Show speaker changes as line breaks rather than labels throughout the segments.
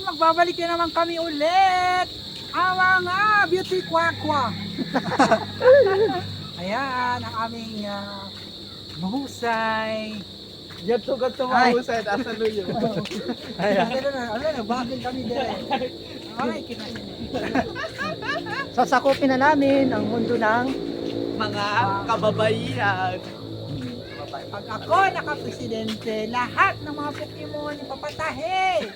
magbabalik na naman kami ulit. Ang mga beauty kwakwa. Ayan, ang aming mahusay.
Ganto
Ay.
mahusay, asa luyo.
Ayan, bagay kami din. Ay, kinasya.
Sasakupin na namin ang mundo ng
Mga kababaihan.
Pag ako nakapresidente, lahat ng mga Pokemon ipapatahe.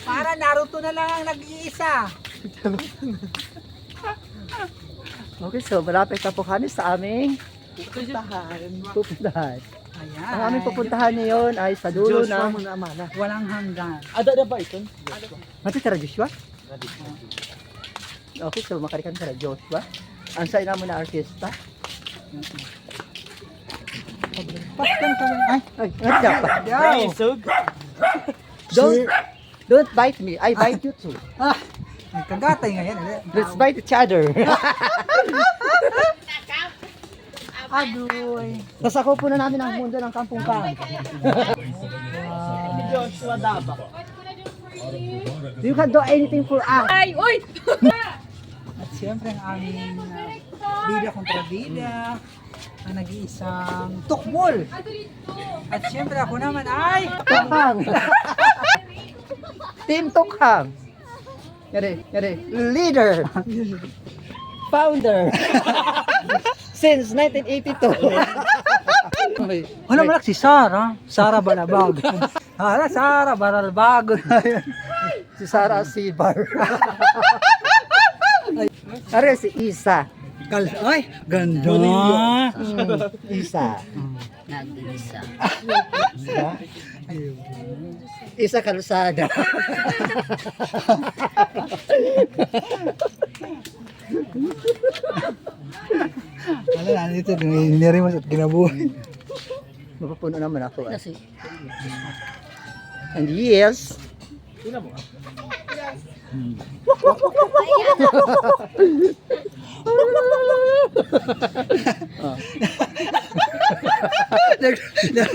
Para Naruto na lang ang nag-iisa.
Okay, so malapit na po kami sa aming
Pupuntahan.
pupuntahan.
Ayan.
Ang aming pupuntahan ngayon ay sa dulo
Joshua
ng...
mo na amala.
Walang hanggan.
Ada na ba ito?
Matitira Joshua? Okay, so makarikan ka na Joshua. Ang sa ina mo na artista.
Paskan kami. Ay,
Ay, dapat.
Isog.
Don't bite me. I bite you too.
may kagatay ngayon.
Let's bite each other.
Adoy.
Sasako po na namin ang mundo ng Kampung Kang.
Joshua Daba.
You can do anything for us.
Ay, uy!
At siyempre ang aming bida kontra bida. Ang nag-iisang tukmol. At siyempre ako naman ay
Tukhang. Team Tukhang. Yari. Leader. Founder. Since 1982.
Ano malak si Sara? Sara Balabag. Sara Balabag.
Si Sarah Sibar. Are si Isa.
Ay, ganda.
Isa.
Nag-isa.
Isa Kalsada.
Ano na dito, nirimas at ginabuhay.
Mapapuno naman ako. And yes.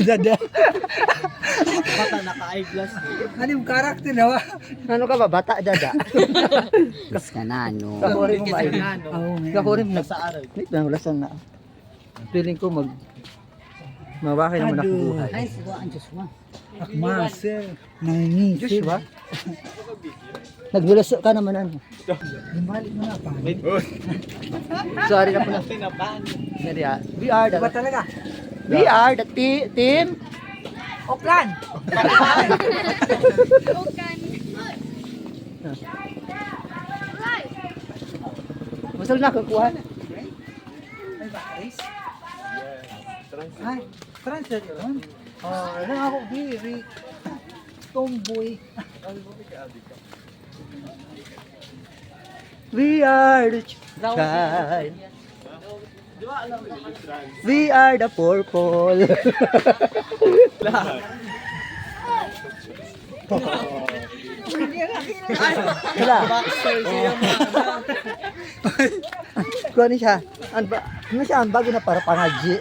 Dada.
Bata naka-eyeglass.
Ano yung karakter na?
Ano ka ba? Bata dada.
Kas ka na, no?
Kakurin mo ba? Kakurin mo.
Sa araw.
Wait lang, lasang na. Feeling ko mabakay naman ako buhay.
Ay, sigo ang Joshua.
Akmaser. Nangingisip.
Joshua? Nagbulaso ka naman ano.
Bumalik mo na pa.
Sorry na po na.
Tinapan.
We are
Diba
the
talaga?
team.
Oplan.
Masal na kukuha.
Ay, bakit? Ay, transfer yun. Ano ako, very tomboy.
We are the child. We are the purple. Wala. Kuha niya siya. Ano siya? Ang bago na para pangaji.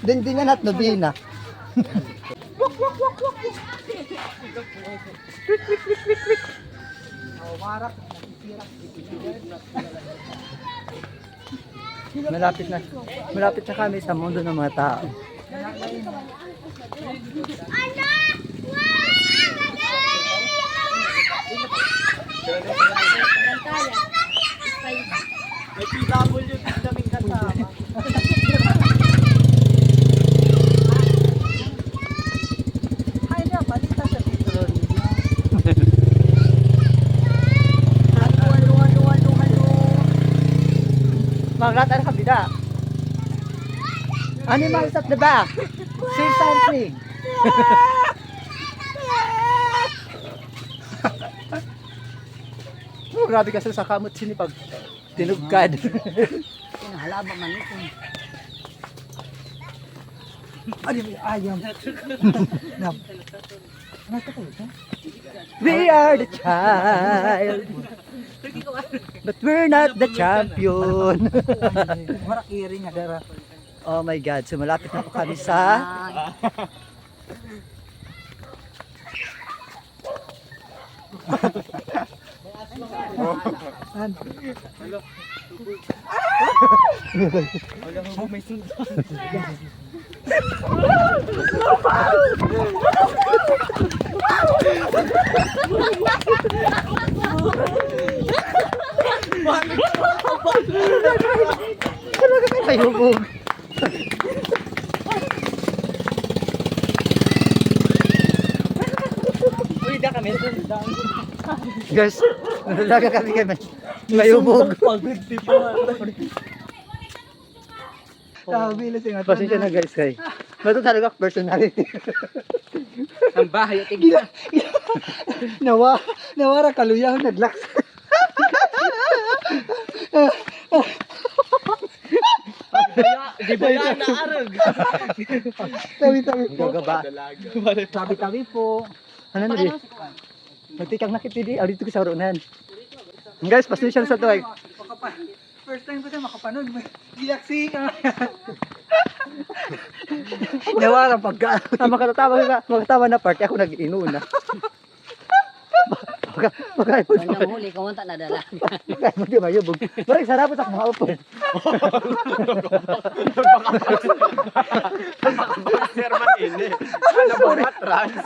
Din at nobina.
Warak.
Malapit na kami sa mundo ng mga tao.
May PW daming kasama.
Ay, na, balita sa titulo.
Maglat ang kabida. Animals at the back. Say something. Oh, grabe kasi sa kamot sinipag tinugkad.
Halaba man ito.
Ano yung ayam? Nam. Ano ito ko ito?
We are the child. But we're not the champion.
Wala kiri nga dara.
Oh my God. So malapit na po kami sa...
Ah,
An.
Wala mo may sundan.
Kayubog.
Uy, da kami sundan.
Guys, nalaga kami kami. Kayubog.
Pagod, di ba?
Sabi lang singa.
Pasensya na guys kay. Mato talaga personality.
Ang bahay, tigil.
Nawara kaluyang naglaks.
Di ba yan naarag?
Tabi-tabi po.
Gagaba.
Tabi-tabi po.
Ano na di? Magtikang nakitidi. Dito ko sa urunan. Guys, pasensya na sa to ay.
First time ko siya makapanood. Gilaksi ka.
Nawara pagka. Makatawa na part. Ako nag-inuna. Pagka
Kanyang huli, kamunta na dala.
Di ba yun? Parang sarap sa mga upon.
Sir man ini. Ano ba trans?